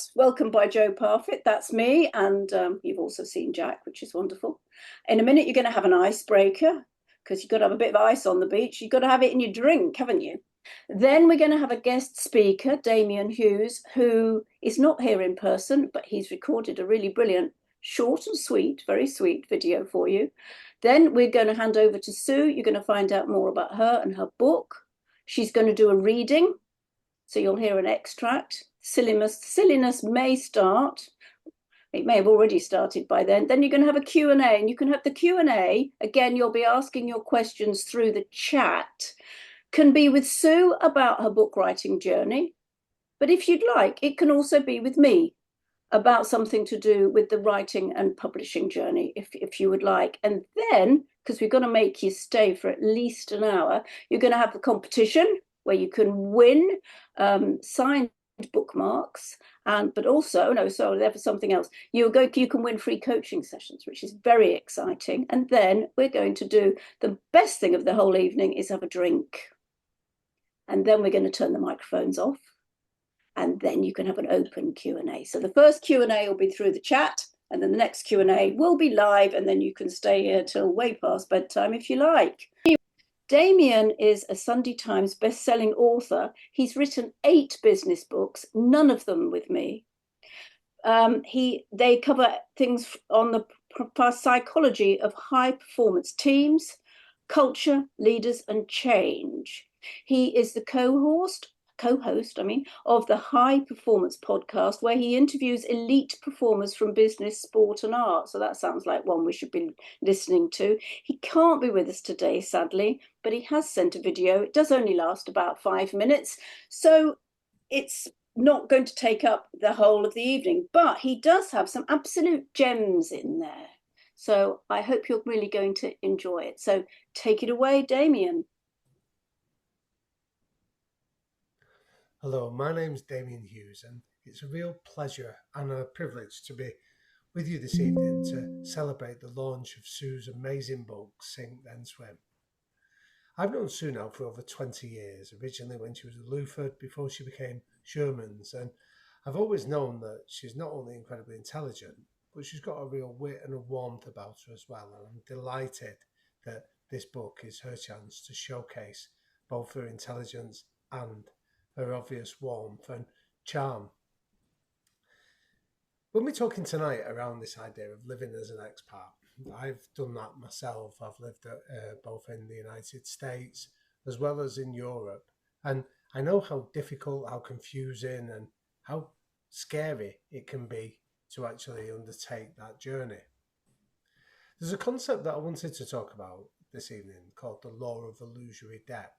podcast, welcomed by Joe Parfitt. That's me. And you've also seen Jack, which is wonderful. In a minute, you're going to have an icebreaker because you've got to have a bit of ice on the beach. You've got to have it in your drink, haven't you? Then we're going to have a guest speaker, Damian Hughes, who is not here in person, but he's recorded a really brilliant, short and sweet, very sweet video for you. Then we're going to hand over to Sue. You're going to find out more about her and her book. She's going to do a reading. So you'll hear an extract. Silliness may start. It may have already started by then. Then you're going to have a Q&A, and you can have the Q&A. Again, you'll be asking your questions through the chat. Can be with Sue about her book writing journey. But if you'd like, it can also be with me about something to do with the writing and publishing journey, if you would like. And then, because we're going to make you stay for at least an hour, you're going to have the competition where you can win signed bookmarks, but also there was something else. You can win free coaching sessions, which is very exciting. And then we're going to do the best thing of the whole evening is have a drink, and then we're going to turn the microphones off, and then you can have an open Q&A. So the first Q&A will be through the chat, and then the next Q&A will be live, and then you can stay here till way past bedtime if you like. Damian is a Sunday Times best-selling author. He's written 8 business books, none of them with me. They cover things on the psychology of high-performance teams, culture, leaders, and change. He is the co-host of the High Performance podcast, where he interviews elite performers from business, sport, and art. So that sounds like one we should be listening to. He can't be with us today, sadly, but he has sent a video. It does only last about 5 minutes, so it's not going to take up the whole of the evening, but he does have some absolute gems in there. So I hope you're really going to enjoy it. So take it away, Damian. Hello, my name's Damian Hughes, and it's a real pleasure and a privilege to be with you this evening to celebrate the launch of Sue's amazing book, Sink Then Swim. I've known Sue now for over 20 years, originally when she was at Luford before she became Sherman's, and I've always known that she's not only incredibly intelligent, but she's got a real wit and a warmth about her as well, and I'm delighted that this book is her chance to showcase both her intelligence and her obvious warmth and charm. When we're talking tonight around this idea of living as an expat, I've done that myself. I've lived both in the United States as well as in Europe. And I know how difficult, how confusing and how scary it can be to actually undertake that journey. There's a concept that I wanted to talk about this evening called the law of illusory depth.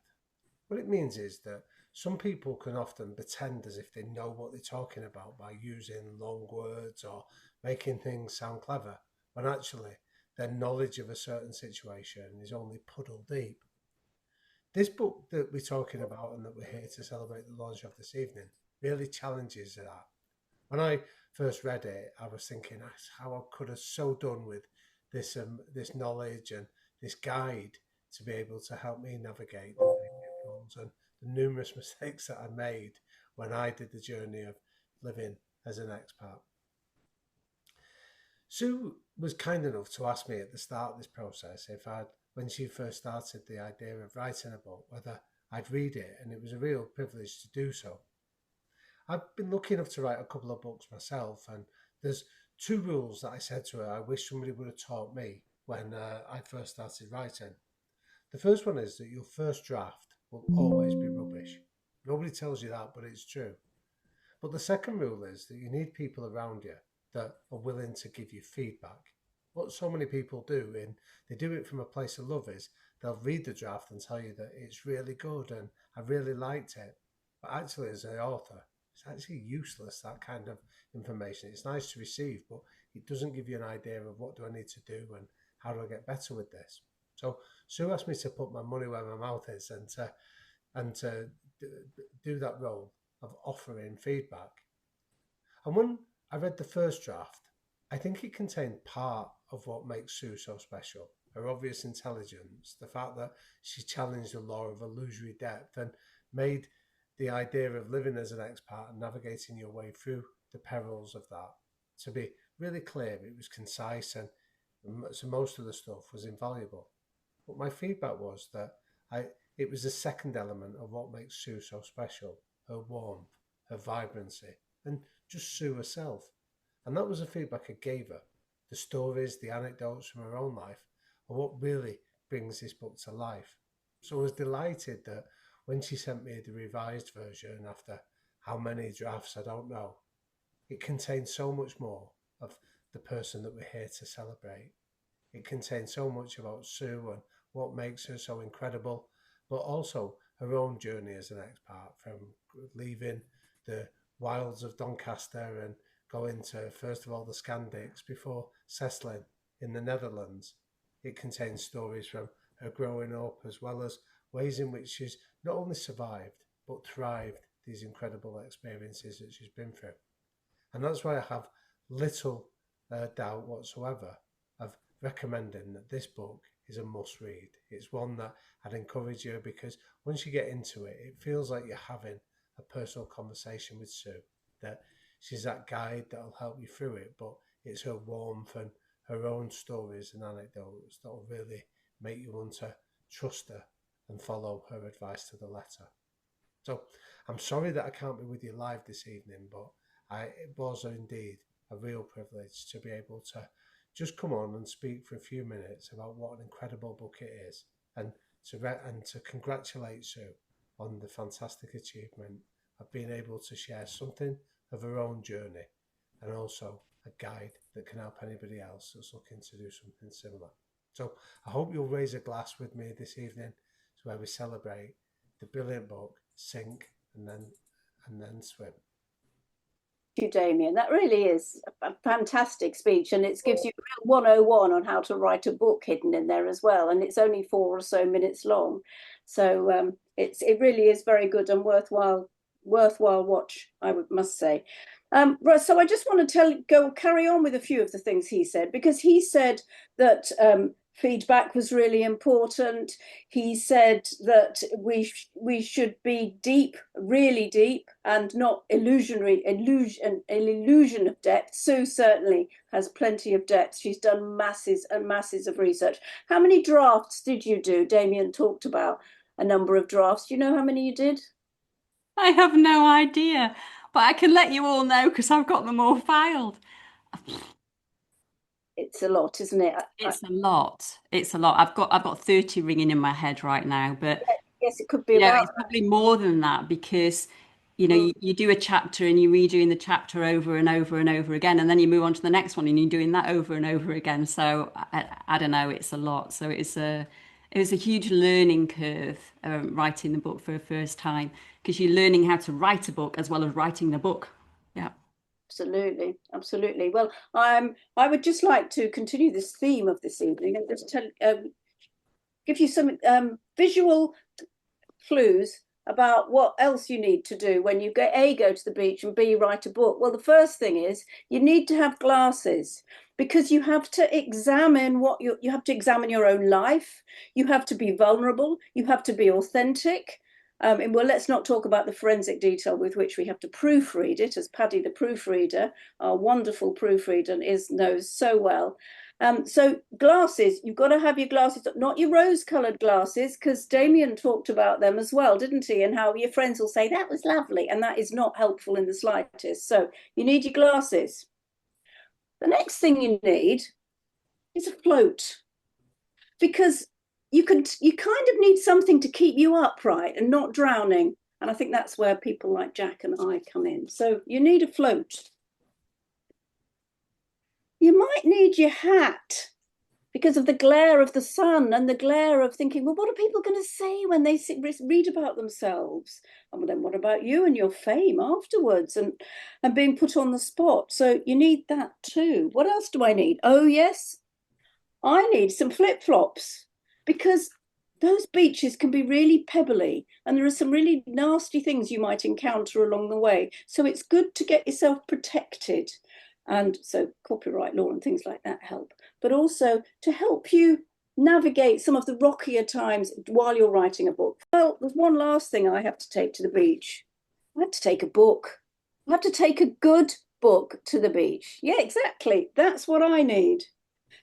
What it means is that some people can often pretend as if they know what they're talking about by using long words or making things sound clever, when actually their knowledge of a certain situation is only puddle deep. This book that we're talking about and that we're here to celebrate the launch of this evening really challenges that. When I first read it, I was thinking how I could have so done with this knowledge and this guide to be able to help me navigate the pitfalls and the numerous mistakes that I made when I did the journey of living as an expat. Sue was kind enough to ask me at the start of this process when she first started the idea of writing a book, whether I'd read it, and it was a real privilege to do so. I've been lucky enough to write a couple of books myself, and there's 2 rules that I said to her I wish somebody would have taught me when I first started writing. The first one is that your first draft will always be rubbish. Nobody tells you that, but it's true. But the second rule is that you need people around you that are willing to give you feedback. What so many people do, and they do it from a place of love, is they'll read the draft and tell you that it's really good and I really liked it. But actually, as an author, it's actually useless, that kind of information. It's nice to receive, but it doesn't give you an idea of what do I need to do and how do I get better with this. So Sue asked me to put my money where my mouth is and to do that role of offering feedback. And when I read the first draft, I think it contained part of what makes Sue so special. Her obvious intelligence, the fact that she challenged the law of illusory depth and made the idea of living as an expat and navigating your way through the perils of that. To be really clear, it was concise, and so most of the stuff was invaluable. But my feedback was that it was the second element of what makes Sue so special: her warmth, her vibrancy, and just Sue herself. And that was the feedback I gave her. The stories, the anecdotes from her own life are what really brings this book to life. So I was delighted that when she sent me the revised version, after how many drafts, I don't know, it contained so much more of the person that we're here to celebrate. It contains so much about Sue and what makes her so incredible, but also her own journey as an expat, from leaving the wilds of Doncaster and going to, first of all, the Scandics before settling in the Netherlands. It contains stories from her growing up, as well as ways in which she's not only survived, but thrived these incredible experiences that she's been through. And that's why I have little doubt whatsoever of recommending that this book is a must read. It's one that I'd encourage you, because once you get into it, it feels like you're having a personal conversation with Sue, that she's that guide that'll help you through it, but it's her warmth and her own stories and anecdotes that'll really make you want to trust her and follow her advice to the letter. So I'm sorry that I can't be with you live this evening, but it was indeed a real privilege to be able to just come on and speak for a few minutes about what an incredible book it is, and to congratulate Sue on the fantastic achievement of being able to share something of her own journey, and also a guide that can help anybody else that's looking to do something similar. So I hope you'll raise a glass with me this evening, to where we celebrate the brilliant book, Sink and Then Swim. You, Damien. That really is a fantastic speech, and it gives you a real 101 on how to write a book hidden in there as well. And it's only 4 or so minutes long, so it really is very good and worthwhile watch, I must say. Right, so I just want to carry on with a few of the things he said, because he said that feedback was really important. He said that we should be deep, really deep, and not an illusion of depth. Sue certainly has plenty of depth. She's done masses and masses of research. How many drafts did you do? Damien talked about a number of drafts. Do you know how many you did? I have no idea, but I can let you all know because I've got them all filed. It's a lot, isn't it? It's a lot. It's a lot. I've got 30 ringing in my head right now, but yes, it could be about it's probably more than that, because you do a chapter and you're redoing the chapter over and over and over again, and then you move on to the next one and you're doing that over and over again. So I don't know, it's a lot. So it was a huge learning curve, writing the book for the first time, because you're learning how to write a book as well as writing the book. Yeah. Absolutely, absolutely. Well, I would just like to continue this theme of this evening and just give you some visual clues about what else you need to do when you go to the beach and B, write a book. Well, the first thing is you need to have glasses, because you have to examine you have to examine your own life. You have to be vulnerable. You have to be authentic. And well, let's not talk about the forensic detail with which we have to proofread it, as Paddy, the proofreader, our wonderful proofreader, knows so well. So glasses, you've got to have your glasses, not your rose-coloured glasses, because Damien talked about them as well, didn't he? And how your friends will say, that was lovely, and that is not helpful in the slightest. So you need your glasses. The next thing you need is a float, because you kind of need something to keep you upright and not drowning. And I think that's where people like Jack and I come in. So you need a float. You might need your hat, because of the glare of the sun and the glare of thinking, well, what are people going to say when they read about themselves? And then what about you and your fame afterwards, and being put on the spot? So you need that too. What else do I need? Oh, yes, I need some flip-flops, because those beaches can be really pebbly and there are some really nasty things you might encounter along the way. So it's good to get yourself protected. And so copyright law and things like that help, but also to help you navigate some of the rockier times while you're writing a book. Well, there's one last thing I have to take to the beach. I have to take a book. I have to take a good book to the beach. Yeah, exactly. That's what I need.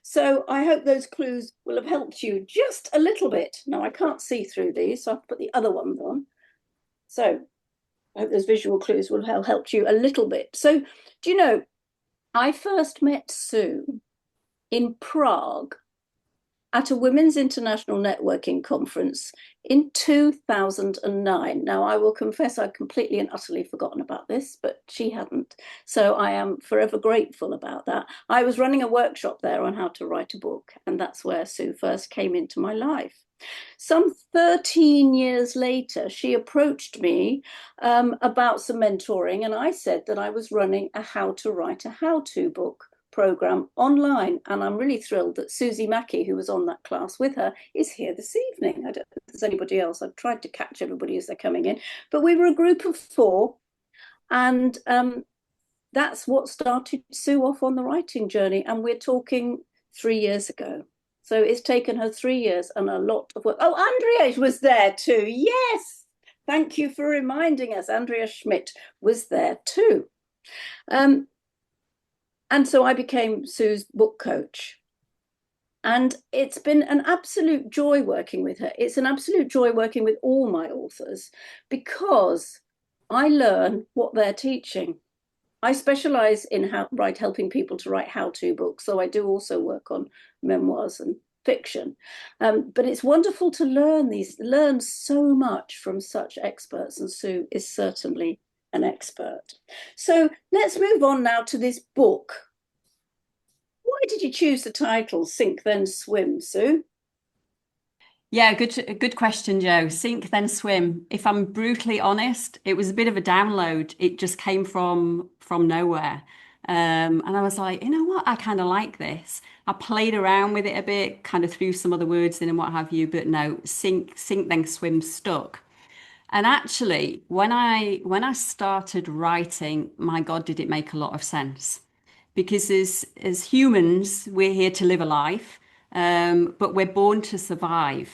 So I hope those clues will have helped you just a little bit. Now I can't see through these, so I'll put the other ones on. So I hope those visual clues will have helped you a little bit. So do you know, I first met Sue in Prague at a Women's International Networking Conference in 2009. Now, I will confess I'd completely and utterly forgotten about this, but she hadn't. So I am forever grateful about that. I was running a workshop there on how to write a book, and that's where Sue first came into my life. Some 13 years later, she approached me about some mentoring, and I said that I was running a how to write a how-to book program online, and I'm really thrilled that Susie Mackey, who was on that class with her, is here this evening. I don't know if there's anybody else. I've tried to catch everybody as they're coming in, but we were a group of 4, and that's what started Sue off on the writing journey, and we're talking 3 years ago. So it's taken her 3 years and a lot of work. Oh, Andrea was there too. Yes, thank you for reminding us. Andrea Schmidt was there too. And so I became Sue's book coach. And it's been an absolute joy working with her. It's an absolute joy working with all my authors because I learn what they're teaching. I specialize in helping people to write how-to books, so I do also work on memoirs and fiction. But it's wonderful to learn so much from such experts, and Sue is certainly an expert. So let's move on now to this book. Why did you choose the title Sink Then Swim, Sue? Yeah, good question, Jo. Sink then swim. If I'm brutally honest, it was a bit of a download. It just came from nowhere. And I was like, you know what? I kind of like this. I played around with it a bit, kind of threw some other words in and what have you, but no, sink then swim stuck. And actually, when I started writing, my God, did it make a lot of sense. Because as humans, we're here to live a life, but we're born to survive.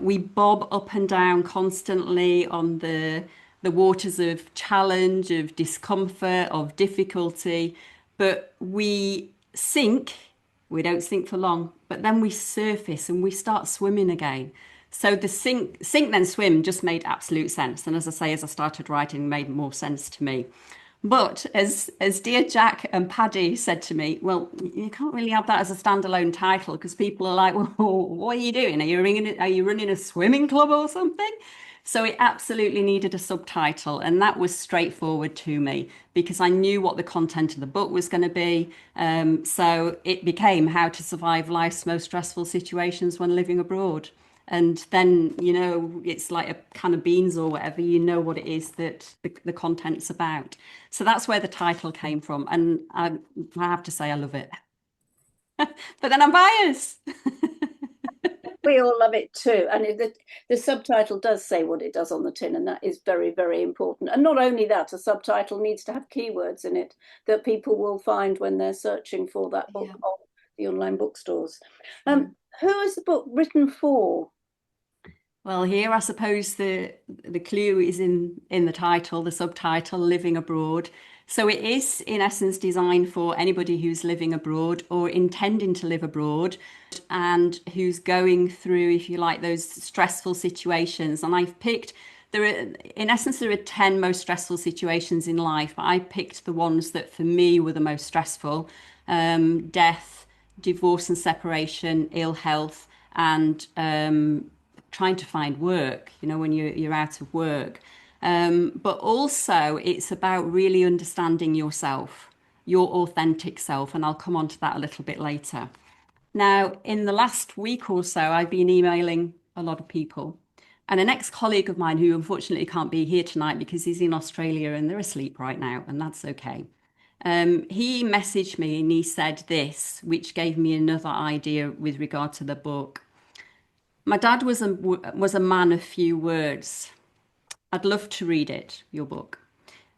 We bob up and down constantly on the waters of challenge, of discomfort, of difficulty, but we sink. We don't sink for long, but then we surface and we start swimming again. So the sink then swim just made absolute sense. And as I say, as I started writing, it made more sense to me. But as dear Jack and Paddy said to me, well, you can't really have that as a standalone title because people are like, well, what are you doing? Are you running a swimming club or something? So it absolutely needed a subtitle, and that was straightforward to me because I knew what the content of the book was going to be. So it became How to Survive Life's Most Stressful Situations When Living Abroad. And then, it's like a can of beans or whatever, you know what it is that the content's about. So that's where the title came from. And I have to say, I love it. But then I'm biased. We all love it too. And the subtitle does say what it does on the tin, and that is very, very important. And not only that, a subtitle needs to have keywords in it that people will find when they're searching for that book on the online bookstores. Who is the book written for? Well, here I suppose the clue is in the title, the subtitle, Living Abroad. So it is in essence designed for anybody who's living abroad or intending to live abroad and who's going through, if you like, those stressful situations. And I've picked in essence, there are 10 most stressful situations in life, but I picked the ones that for me were the most stressful. Death, divorce and separation, ill health, and trying to find work, when you're out of work. But also it's about really understanding yourself, your authentic self. And I'll come on to that a little bit later. Now, in the last week or so, I've been emailing a lot of people. And an ex-colleague of mine who unfortunately can't be here tonight because he's in Australia and they're asleep right now, and that's okay. He messaged me and he said this, which gave me another idea with regard to the book. My dad was a man of few words. I'd love to read it, your book.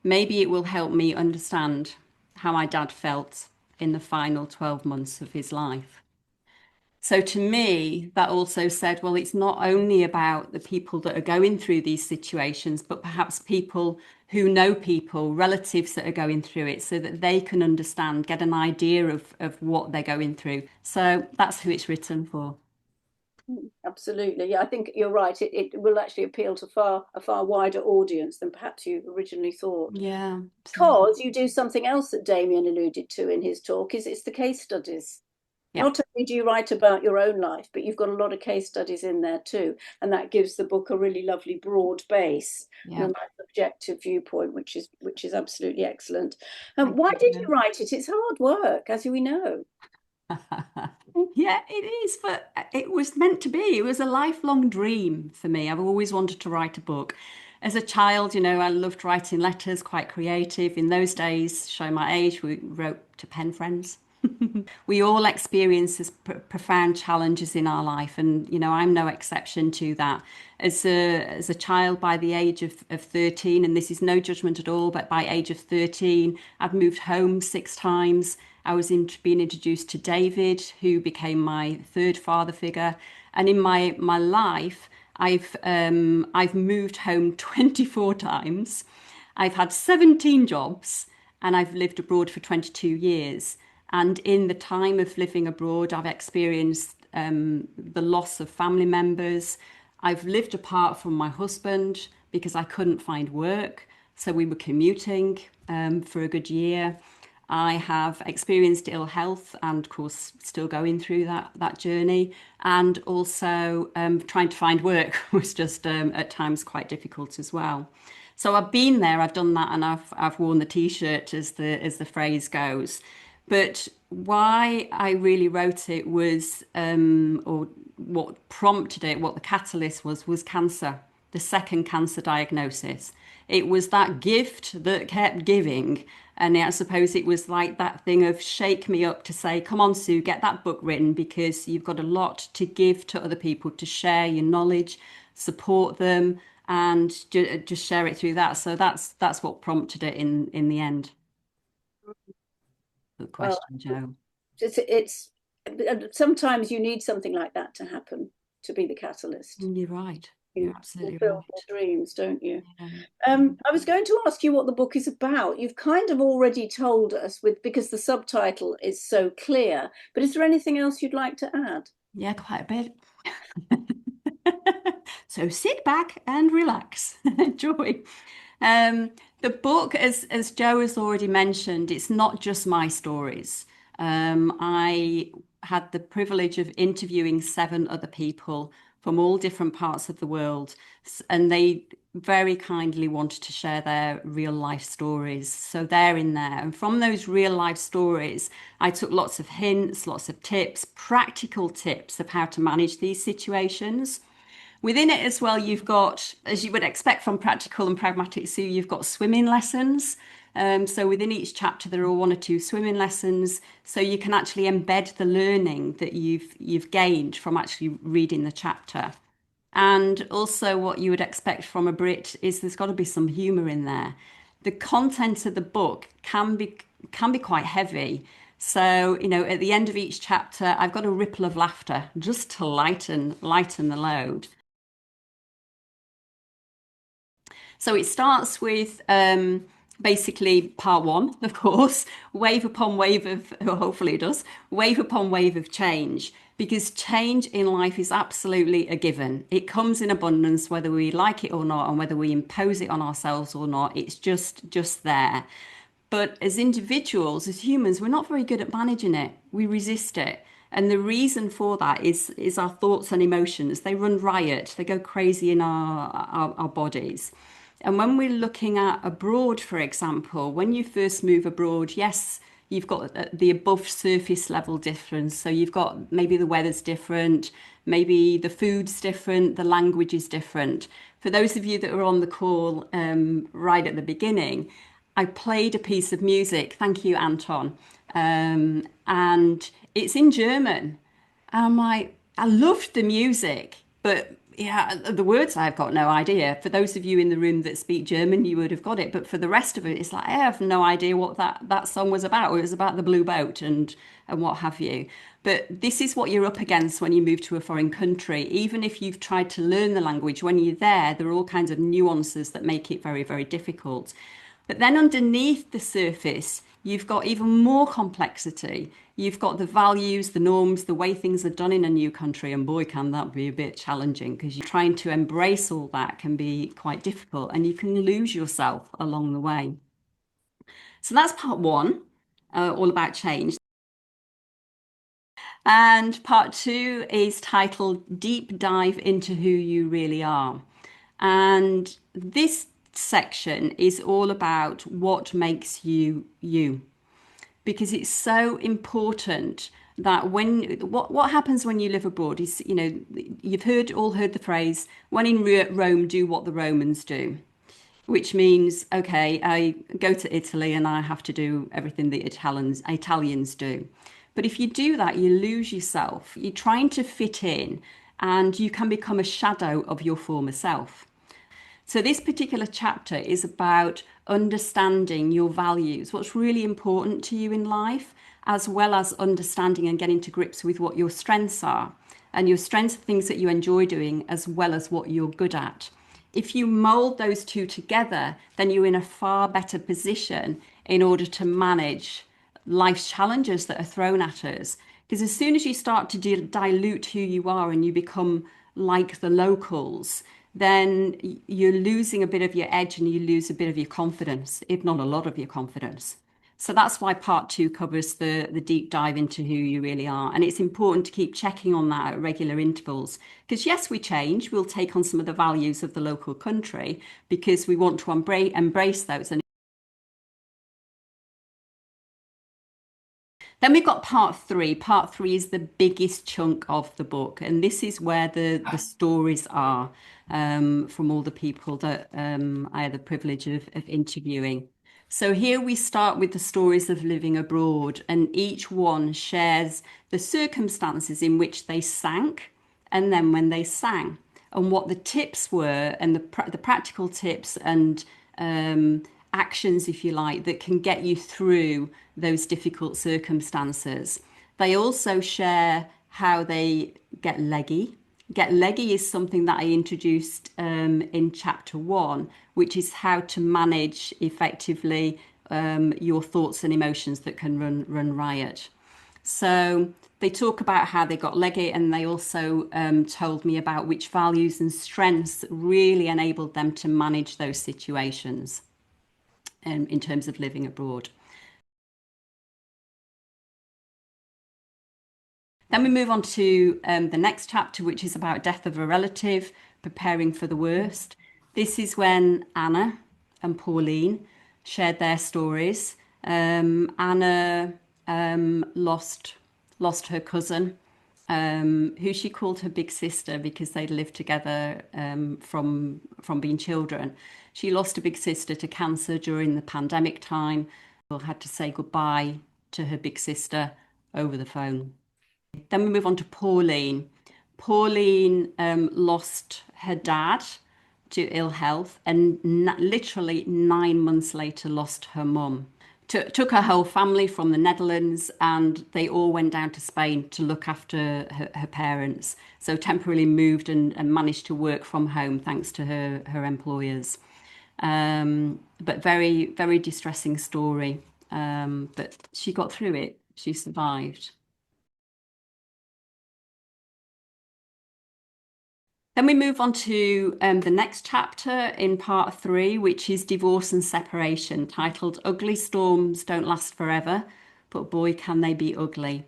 Maybe it will help me understand how my dad felt in the final 12 months of his life. So to me, that also said, well, it's not only about the people that are going through these situations, but perhaps people who know people, relatives that are going through it, so that they can understand, get an idea of what they're going through. So that's who it's written for. Absolutely. Yeah, I think you're right. It will actually appeal to a far wider audience than perhaps you originally thought. Yeah, absolutely. Because you do something else that Damien alluded to in his talk, is it's the case studies. Yeah, Not only do you write about your own life, but you've got a lot of case studies in there too. And that gives the book a really lovely broad base and yeah. a nice objective viewpoint, which is absolutely excellent. Thank Why did you you. write it? It's hard work, as we know. Yeah, it is, but it was meant to be. It was a lifelong dream for me. I've always wanted to write a book. As a child, I loved writing letters, quite creative. In those days, show my age, we wrote to pen friends. We all experience this profound challenges in our life, and I'm no exception to that. As a child, by the age of 13, and this is no judgment at all, but by age of 13, I've moved home 6 times. I was being introduced to David, who became my third father figure, and in my life, I've moved home 24 times. I've had 17 jobs, and I've lived abroad for 22 years. And in the time of living abroad, I've experienced the loss of family members. I've lived apart from my husband because I couldn't find work. So we were commuting for a good year. I have experienced ill health and, of course, still going through that journey. And also trying to find work was just at times quite difficult as well. So I've been there, I've done that, and I've worn the t-shirt, as the phrase goes. But why I really wrote it was, or what prompted it, what the catalyst was cancer, the second cancer diagnosis. It was that gift that kept giving. And I suppose it was like that thing of shake me up to say, come on, Sue, get that book written because you've got a lot to give to other people, to share your knowledge, support them, and just share it through that. So that's what prompted it in the end. Good Well, question, Joe. it's sometimes you need something like that to happen to be the catalyst. You're right. You're You absolutely fulfill your right. dreams, don't you? Yeah. I was going to ask you what the book is about. You've kind of already told us because the subtitle is so clear. But is there anything else you'd like to add? Yeah, quite a bit. So sit back and relax, enjoy. Um, the book, as Joe has already mentioned, it's not just my stories. I had the privilege of interviewing 7 other people from all different parts of the world, and they very kindly wanted to share their real life stories. So they're in there. And from those real life stories, I took lots of hints, lots of tips, practical tips of how to manage these situations. Within it as well, you've got, as you would expect from Practical and Pragmatic Sue, you've got swimming lessons. So within each chapter, there are 1 or 2 swimming lessons, so you can actually embed the learning that you've gained from actually reading the chapter. And also, what you would expect from a Brit is there's got to be some humour in there. The content of the book can be quite heavy. So, at the end of each chapter, I've got a ripple of laughter just to lighten the load. So it starts with basically part one, of course, wave upon wave of, or hopefully it does, wave upon wave of change, because change in life is absolutely a given. It comes in abundance, whether we like it or not, and whether we impose it on ourselves or not. It's just there. But as individuals, as humans, we're not very good at managing it. We resist it. And the reason for that is our thoughts and emotions. They run riot, they go crazy in our bodies. And when we're looking at abroad, for example, when you first move abroad, yes, you've got the above surface level difference. So you've got maybe the weather's different, maybe the food's different, the language is different. For those of you that were on the call right at the beginning, I played a piece of music. Thank you, Anton. And it's in German. And I loved the music, but yeah, the words I've got no idea. For those of you in the room that speak German, you would have got it. But for the rest of it, it's like I have no idea what that song was about. It was about the blue boat and what have you. But this is what you're up against when you move to a foreign country. Even if you've tried to learn the language, when you're there are all kinds of nuances that make it very, very difficult. But then underneath the surface, you've got even more complexity. You've got the values, the norms, the way things are done in a new country. And boy, can that be a bit challenging because you're trying to embrace all that can be quite difficult and you can lose yourself along the way. So that's part one, all about change. And part two is titled Deep Dive into Who You Really Are. And this section is all about what makes you you, because it's so important that what happens when you live abroad is, you've all heard the phrase, when in Rome, do what the Romans do, which means, okay, I go to Italy and I have to do everything the Italians do. But if you do that, you lose yourself. You're trying to fit in and you can become a shadow of your former self. So this particular chapter is about understanding your values, what's really important to you in life, as well as understanding and getting to grips with what your strengths are. And your strengths are things that you enjoy doing, as well as what you're good at. If you mold those two together, then you're in a far better position in order to manage life's challenges that are thrown at us. Because as soon as you start to dilute who you are and you become like the locals, then you're losing a bit of your edge and you lose a bit of your confidence, if not a lot of your confidence. So that's why part two covers the deep dive into who you really are. And it's important to keep checking on that at regular intervals. Because yes, we change, we'll take on some of the values of the local country because we want to embrace those. And then we've got part three. Part three is the biggest chunk of the book. And this is where the stories are from all the people that I had the privilege of interviewing. So here we start with the stories of living abroad, and each one shares the circumstances in which they sank and then when they sang, and what the tips were, and the practical tips and actions, if you like, that can get you through those difficult circumstances. They also share how they get leggy. Get leggy is something that I introduced in chapter one, which is how to manage effectively your thoughts and emotions that can run riot. So they talk about how they got leggy, and they also told me about which values and strengths really enabled them to manage those situations in terms of living abroad. Then we move on to the next chapter, which is about death of a relative, preparing for the worst. This is when Anna and Pauline shared their stories. Anna lost her cousin, who she called her big sister because they'd lived together from being children. She lost a big sister to cancer during the pandemic time. Had to say goodbye to her big sister over the phone. Then we move on to Pauline. Pauline lost her dad to ill health, and literally 9 months later lost her mum. Took her whole family from the Netherlands, and they all went down to Spain to look after her parents. So temporarily moved and managed to work from home thanks to her employers. But very, very distressing story. But she got through it. She survived. Then we move on to the next chapter in part three, which is divorce and separation, titled Ugly Storms Don't Last Forever, but boy, can they be ugly.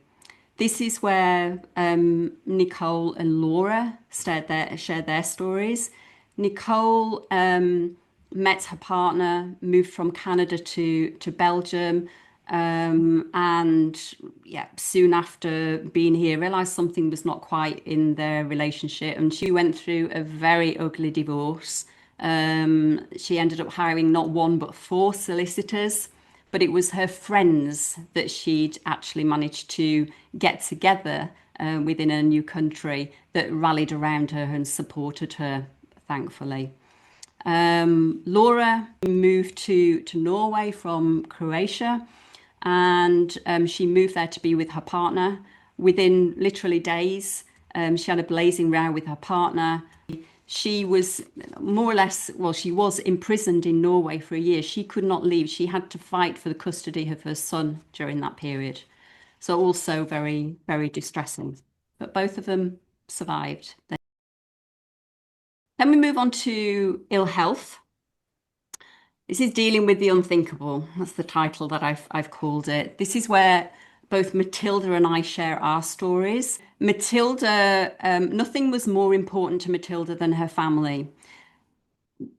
This is where Nicole and Laura shared their stories. Nicole met her partner, moved from Canada to Belgium, and yeah, soon after being here, realized something was not quite in their relationship, and she went through a very ugly divorce. She ended up hiring not one but four solicitors, but it was her friends that she'd actually managed to get together within a new country that rallied around her and supported her, thankfully. Laura moved to Norway from Croatia, and she moved there to be with her partner. Within literally days, she had a blazing row with her partner. She was more or less, well, she was imprisoned in Norway for a year. She could not leave. She had to fight for the custody of her son during that period. So also very, very distressing. But both of them survived. Then we move on to ill health. This is dealing with the unthinkable. That's the title that I've called it. This is where both Matilda and I share our stories. Matilda, nothing was more important to Matilda than her family.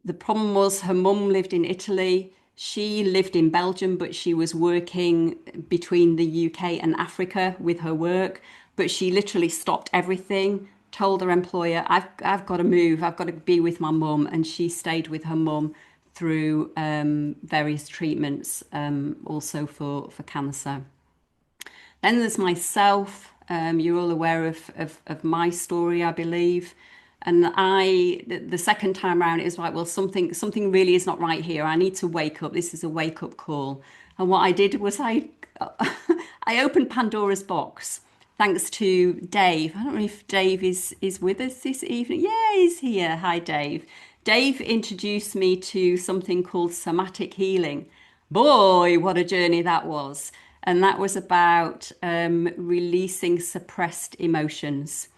The problem was her mum lived in Italy. She lived in Belgium, but she was working between the UK and Africa with her work. But she literally stopped everything, told her employer, I've got to move, I've got to be with my mum. And she stayed with her mum through various treatments, also for cancer. Then there's myself. You're all aware of my story, I believe. And the second time around, it was like, well, something really is not right here. I need to wake up. This is a wake up call. And what I did was I opened Pandora's box, thanks to Dave. I don't know if Dave is with us this evening. Yeah, he's here. Hi, Dave. Dave introduced me to something called somatic healing. Boy, what a journey that was. And that was about releasing suppressed emotions,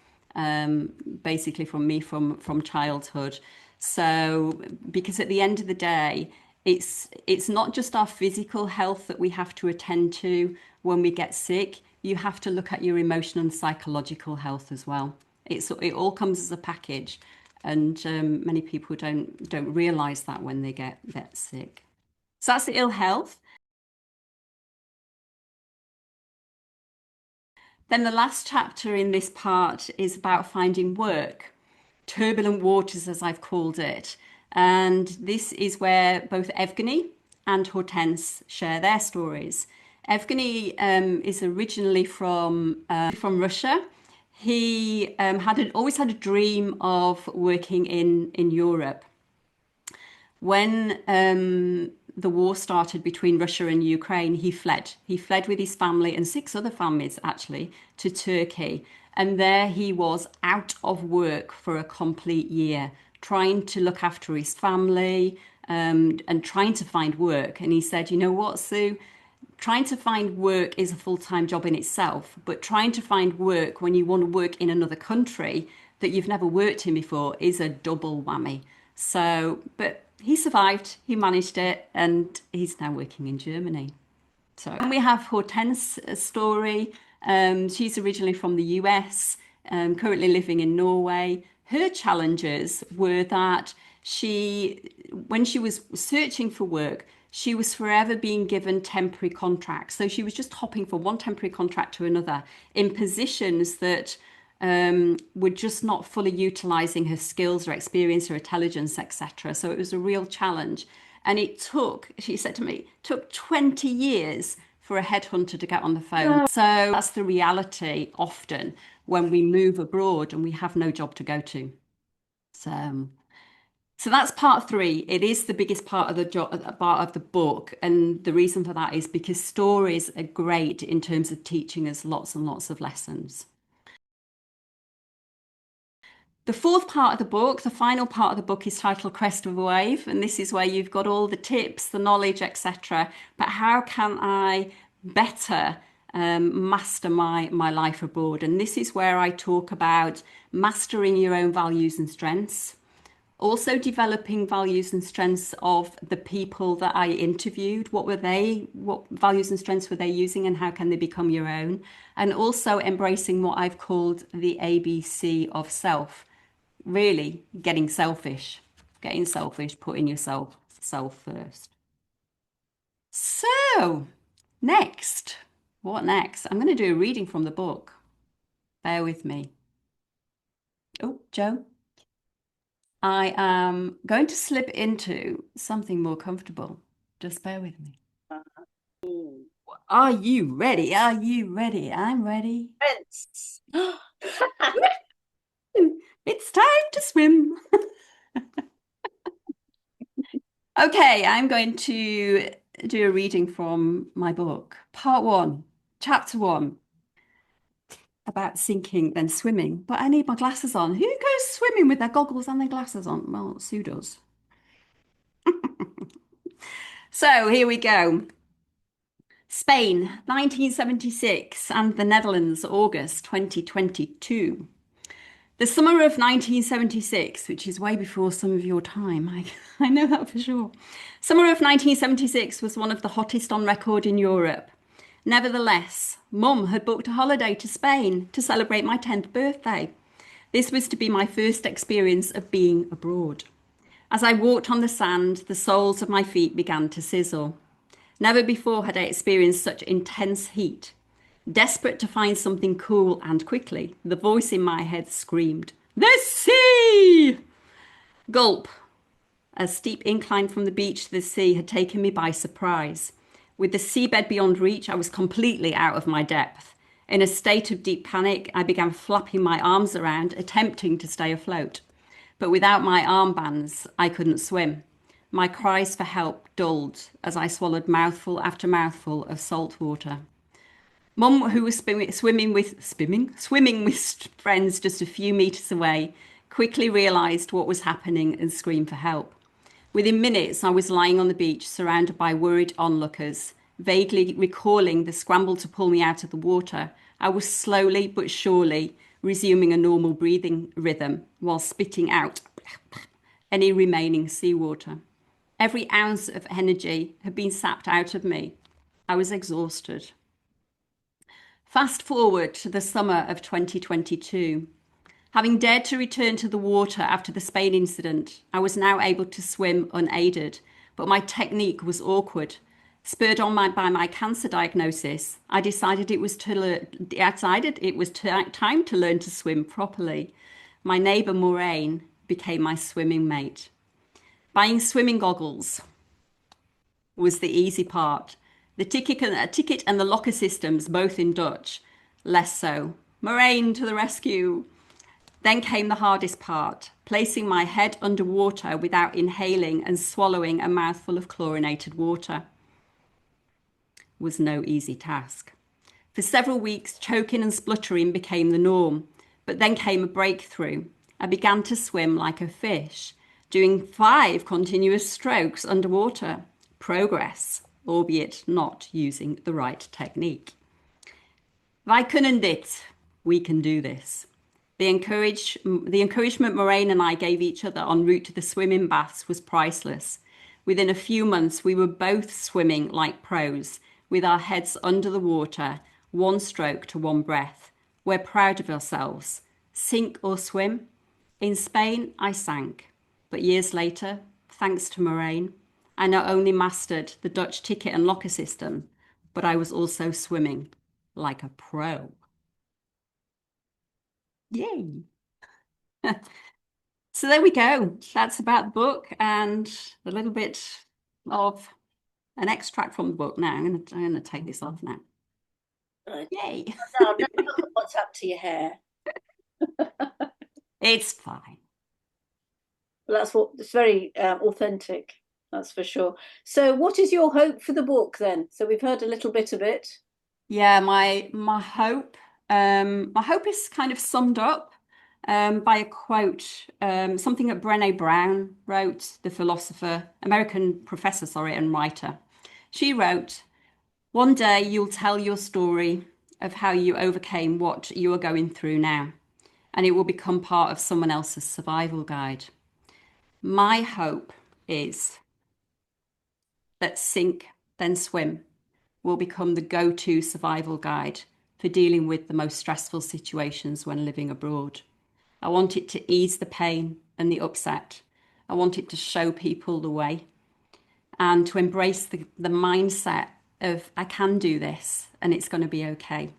basically from me from childhood. So, because at the end of the day, it's not just our physical health that we have to attend to when we get sick. You have to look at your emotional and psychological health as well. It all comes as a package, and many people don't realize that when they get sick. So that's the ill health. Then the last chapter in this part is about finding work, turbulent waters, as I've called it. And this is where both Evgeny and Hortense share their stories. Evgeny is originally from Russia. He always had a dream of working in Europe. When the war started between Russia and Ukraine, he fled. He fled with his family and 6 other families, actually, to Turkey. And there he was out of work for a complete year, trying to look after his family and trying to find work. And he said, you know what, Sue? Trying to find work is a full-time job in itself, but trying to find work when you want to work in another country that you've never worked in before is a double whammy. So, but he survived, he managed it, and he's now working in Germany. So, and we have Hortense's story. She's originally from the US, currently living in Norway. Her challenges were that when she was searching for work, she was forever being given temporary contracts. So she was just hopping from one temporary contract to another in positions that were just not fully utilizing her skills or experience or intelligence, etc. So it was a real challenge. And she said to me, took 20 years for a headhunter to get on the phone. So that's the reality often when we move abroad and we have no job to go to. So that's part 3. It is the biggest part of the book, and the reason for that is because stories are great in terms of teaching us lots and lots of lessons. The 4th part of the book, the final part of the book, is titled Crest of a Wave, and this is where you've got all the tips, the knowledge, etc. But how can I better master my life abroad? And this is where I talk about mastering your own values and strengths. Also developing values and strengths of the people that I interviewed. What values and strengths were they using, and how can they become your own? And also embracing what I've called the ABC of self. Really getting selfish, putting yourself first. So what next? I'm going to do a reading from the book. Bear with me. Oh, Joe. I am going to slip into something more comfortable. Just bear with me. Are you ready? I'm ready. It's time to swim. Okay, I'm going to do a reading from my book, part one, chapter one, about sinking, then swimming. But I need my glasses on. Who goes swimming with their goggles and their glasses on? Well, Sue does. So here we go. Spain, 1976, and the Netherlands, August 2022. The summer of 1976, which is way before some of your time, I know that for sure. Summer of 1976 was one of the hottest on record in Europe. Nevertheless, Mum had booked a holiday to Spain to celebrate my 10th birthday. This was to be my first experience of being abroad. As I walked on the sand, the soles of my feet began to sizzle. Never before had I experienced such intense heat. Desperate to find something cool and quickly, the voice in my head screamed, "The sea!" Gulp. A steep incline from the beach to the sea had taken me by surprise. With the seabed beyond reach, I was completely out of my depth. In a state of deep panic, I began flapping my arms around, attempting to stay afloat. But without my armbands, I couldn't swim. My cries for help dulled as I swallowed mouthful after mouthful of salt water. Mum, who was swimming with friends just a few meters away, quickly realised what was happening and screamed for help. Within minutes, I was lying on the beach, surrounded by worried onlookers. Vaguely recalling the scramble to pull me out of the water, I was slowly but surely resuming a normal breathing rhythm while spitting out any remaining seawater. Every ounce of energy had been sapped out of me. I was exhausted. Fast forward to the summer of 2022. Having dared to return to the water after the Spain incident, I was now able to swim unaided, but my technique was awkward. Spurred on by my cancer diagnosis, I decided it was time to learn to swim properly. My neighbour Maureen became my swimming mate. Buying swimming goggles was the easy part. The ticket and the locker systems, both in Dutch, less so. Maureen to the rescue. Then came the hardest part, placing my head underwater without inhaling and swallowing a mouthful of chlorinated water. Was no easy task. For several weeks, choking and spluttering became the norm, but then came a breakthrough. I began to swim like a fish, doing 5 continuous strokes underwater. Progress, albeit not using the right technique. Wij kunnen dit. We can do this. The encouragement Maureen and I gave each other en route to the swimming baths was priceless. Within a few months, we were both swimming like pros, with our heads under the water, 1 stroke to 1 breath. We're proud of ourselves. Sink or swim? In Spain, I sank. But years later, thanks to Maureen, I not only mastered the Dutch ticket and locker system, but I was also swimming like a pro. Yay! So there we go. That's about the book and a little bit of an extract from the book. Now I'm going to take this off now. Yay! Now look at what's up to your hair. It's fine. Well, it's very authentic. That's for sure. So, what is your hope for the book then? So we've heard a little bit of it. Yeah, my hope is kind of summed up by a quote, something that Brené Brown wrote, the philosopher, American professor, and writer. She wrote, "One day you'll tell your story of how you overcame what you are going through now, and it will become part of someone else's survival guide." My hope is that Sink, Then Swim will become the go-to survival guide for dealing with the most stressful situations when living abroad. I want it to ease the pain and the upset. I want it to show people the way and to embrace the mindset of, I can do this and it's going to be okay.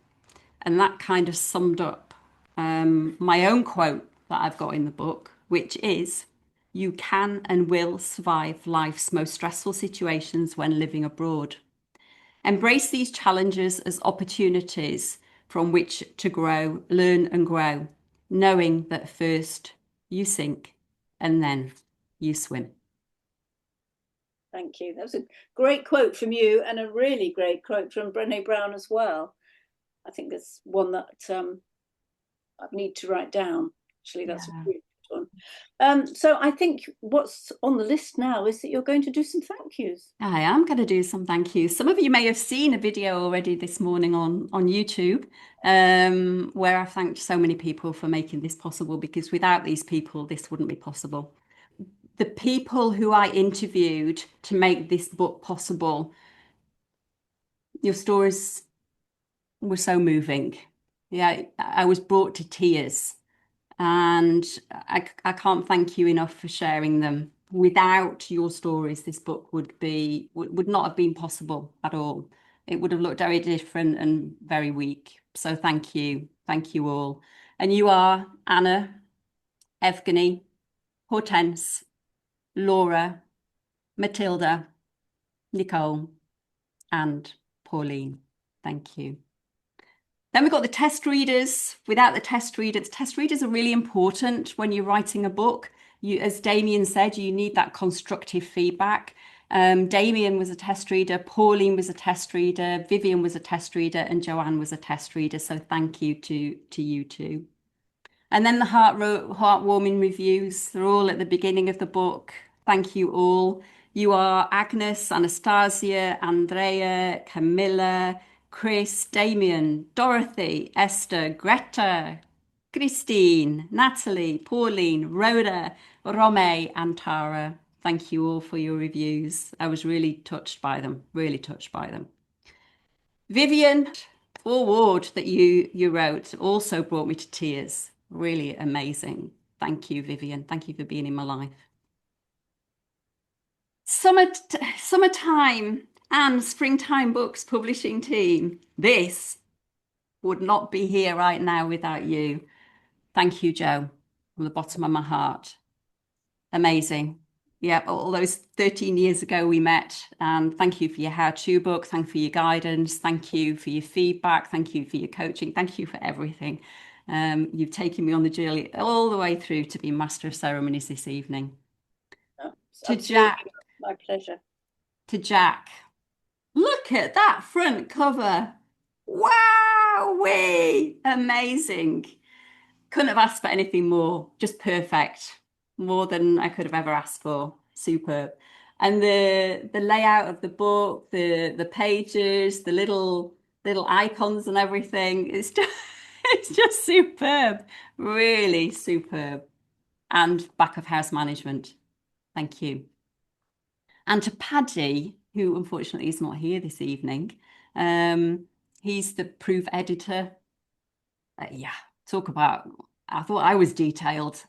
And that kind of summed up my own quote that I've got in the book, which is, "You can and will survive life's most stressful situations when living abroad. Embrace these challenges as opportunities from which to grow, learn and grow, knowing that first you sink and then you swim. Thank you. That was a great quote from you, and a really great quote from Brené Brown as well. I think that's one that I need to write down. Actually, that's a really good one. So I think what's on the list now is that you're going to do some thank yous. I am going to do some thank yous. Some of you may have seen a video already this morning on YouTube, where I thanked so many people for making this possible, because without these people, this wouldn't be possible. The people who I interviewed to make this book possible, your stories were so moving. Yeah, I was brought to tears, and I can't thank you enough for sharing them. Without your stories, this book would not have been possible at all. It would have looked very different and very weak. So thank you all. And you are Anna, Evgeny, Hortense, Laura, Matilda, Nicole, and Pauline. Thank you. Then we've got the test readers. Without the test readers are really important when you're writing a book. As Damien said, you need that constructive feedback. Damien was a test reader, Pauline was a test reader, Vivian was a test reader, and Joanne was a test reader. So thank you to you two. And then the heartwarming reviews, they're all at the beginning of the book. Thank you all. You are Agnes, Anastasia, Andrea, Camilla, Chris, Damien, Dorothy, Esther, Greta, Christine, Natalie, Pauline, Rhoda, Rome, and Tara. Thank you all for your reviews. I was really touched by them, really touched by them. Vivian, foreword that you wrote also brought me to tears. Really amazing. Thank you, Vivian. Thank you for being in my life. Summertime and Springtime Books publishing team. This would not be here right now without you. Thank you, Jo, from the bottom of my heart. Amazing. Yeah, all those 13 years ago we met, and thank you for your how-to book. Thank you for your guidance. Thank you for your feedback. Thank you for your coaching. Thank you for everything. You've taken me on the journey all the way through to be Master of Ceremonies this evening. Oh, to Jack. My pleasure. To Jack. Look at that front cover. Wowee! Amazing. Couldn't have asked for anything more. Just perfect. More than I could have ever asked for. Superb. And the layout of the book, the pages, the little icons and everything, it's just superb. Really superb. And back of house management. Thank you. And to Paddy, who unfortunately is not here this evening, he's the proof editor. Yeah, talk about, I thought I was detailed.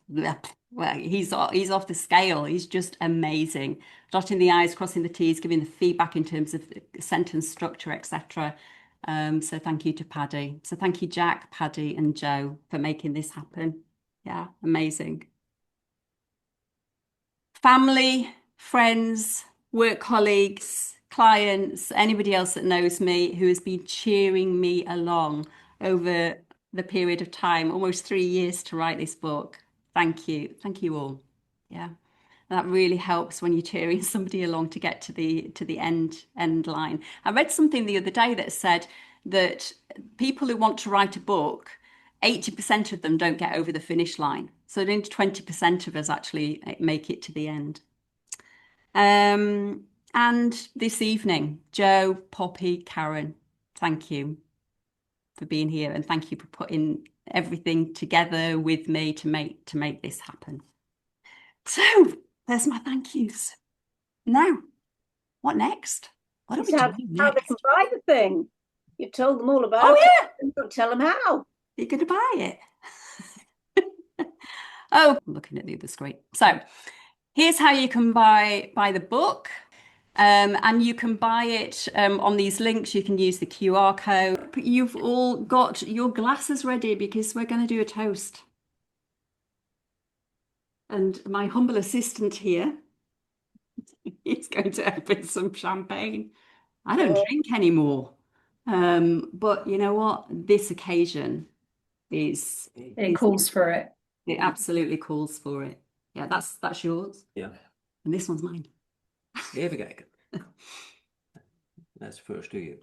Well, he's off the scale. He's just amazing. Dotting the I's, crossing the T's, giving the feedback in terms of sentence structure, etc. So thank you to Paddy. So thank you, Jack, Paddy, and Jo, for making this happen. Yeah, amazing. Family, friends, work colleagues, clients, anybody else that knows me who has been cheering me along over the period of time, almost 3 years to write this book. Thank you. Thank you all. Yeah. That really helps when you're cheering somebody along to get to the end line. I read something the other day that said that people who want to write a book, 80% of them don't get over the finish line. So only 20% of us actually make it to the end. And this evening, Jo, Poppy, Karen, thank you for being here, and thank you for putting everything together with me to make this happen. So there's my thank yous. Now, what next? What are we doing next? How they can buy the thing. You've told them all about it. Don't tell them how. You're going to buy it. Oh, I'm looking at the other screen. So here's how you can buy the book. And you can buy it on these links. You can use the QR code. You've all got your glasses ready because we're going to do a toast. And my humble assistant here is going to open some champagne. I don't drink anymore. But you know what? This occasion It calls for it. It absolutely calls for it. Yeah, that's yours. Ja, And this one's mine. even kijken. Dat is first to you.